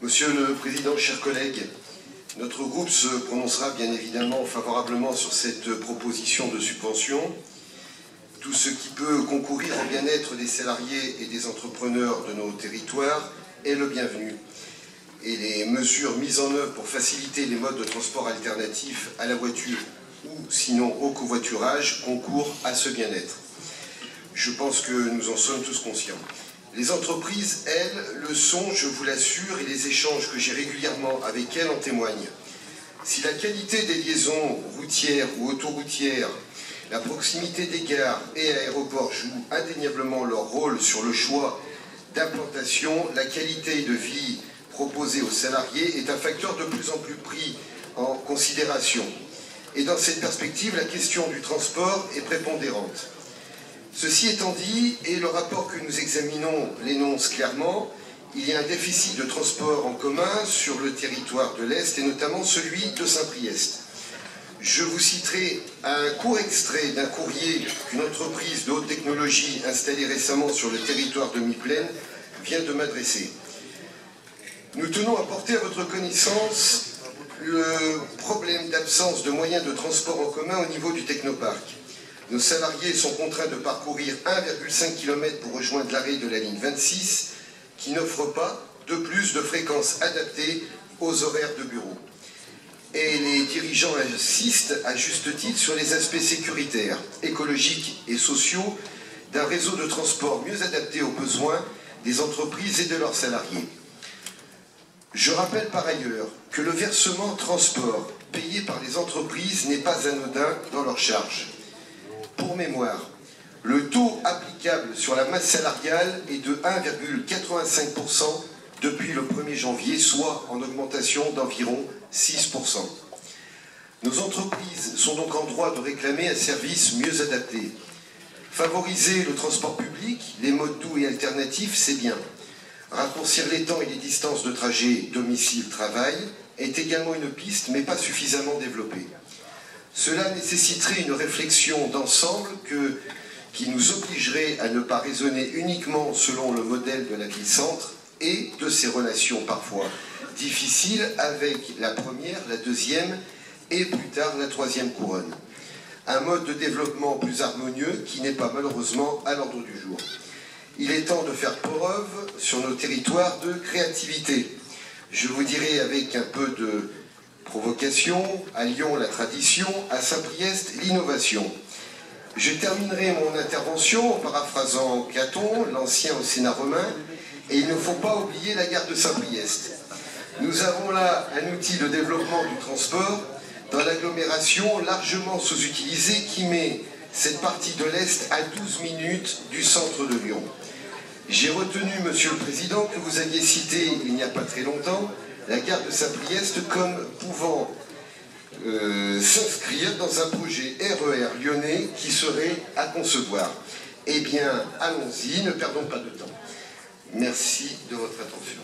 Monsieur le Président, chers collègues, notre groupe se prononcera bien évidemment favorablement sur cette proposition de subvention. Tout ce qui peut concourir au bien-être des salariés et des entrepreneurs de nos territoires est le bienvenu. Et les mesures mises en œuvre pour faciliter les modes de transport alternatifs à la voiture ou sinon au covoiturage concourent à ce bien-être. Je pense que nous en sommes tous conscients. Les entreprises, elles, le sont, je vous l'assure, et les échanges que j'ai régulièrement avec elles en témoignent. Si la qualité des liaisons routières ou autoroutières, la proximité des gares et aéroports jouent indéniablement leur rôle sur le choix d'implantation, la qualité de vie proposée aux salariés est un facteur de plus en plus pris en considération. Et dans cette perspective, la question du transport est prépondérante. Ceci étant dit, et le rapport que nous examinons l'énonce clairement, il y a un déficit de transport en commun sur le territoire de l'Est et notamment celui de Saint-Priest. Je vous citerai un court extrait d'un courrier qu'une entreprise de haute technologie installée récemment sur le territoire de Mi-Plaine vient de m'adresser. Nous tenons à porter à votre connaissance le problème d'absence de moyens de transport en commun au niveau du technoparc. Nos salariés sont contraints de parcourir 1,5 km pour rejoindre l'arrêt de la ligne 26, qui n'offre pas de plus de fréquences adaptées aux horaires de bureau. Et les dirigeants insistent à juste titre sur les aspects sécuritaires, écologiques et sociaux d'un réseau de transport mieux adapté aux besoins des entreprises et de leurs salariés. Je rappelle par ailleurs que le versement transport payé par les entreprises n'est pas anodin dans leurs charges. Pour mémoire, le taux applicable sur la masse salariale est de 1,85% depuis le 1er janvier, soit en augmentation d'environ 6%. Nos entreprises sont donc en droit de réclamer un service mieux adapté. Favoriser le transport public, les modes doux et alternatifs, c'est bien. Raccourcir les temps et les distances de trajet domicile-travail est également une piste, mais pas suffisamment développée. Cela nécessiterait une réflexion d'ensemble qui nous obligerait à ne pas raisonner uniquement selon le modèle de la ville-centre et de ses relations parfois difficiles avec la première, la deuxième et plus tard la troisième couronne. Un mode de développement plus harmonieux qui n'est pas malheureusement à l'ordre du jour. Il est temps de faire preuve sur nos territoires de créativité. Je vous dirai avec un peu de provocation, à Lyon la tradition, à Saint-Priest l'innovation. Je terminerai mon intervention en paraphrasant Caton, l'ancien au Sénat romain, et il ne faut pas oublier la gare de Saint-Priest. Nous avons là un outil de développement du transport dans l'agglomération largement sous-utilisée qui met cette partie de l'Est à 12 minutes du centre de Lyon. J'ai retenu, Monsieur le Président, que vous aviez cité il n'y a pas très longtemps la gare de Saint-Priest comme pouvant s'inscrire dans un projet RER lyonnais qui serait à concevoir. Eh bien, allons-y, ne perdons pas de temps. Merci de votre attention.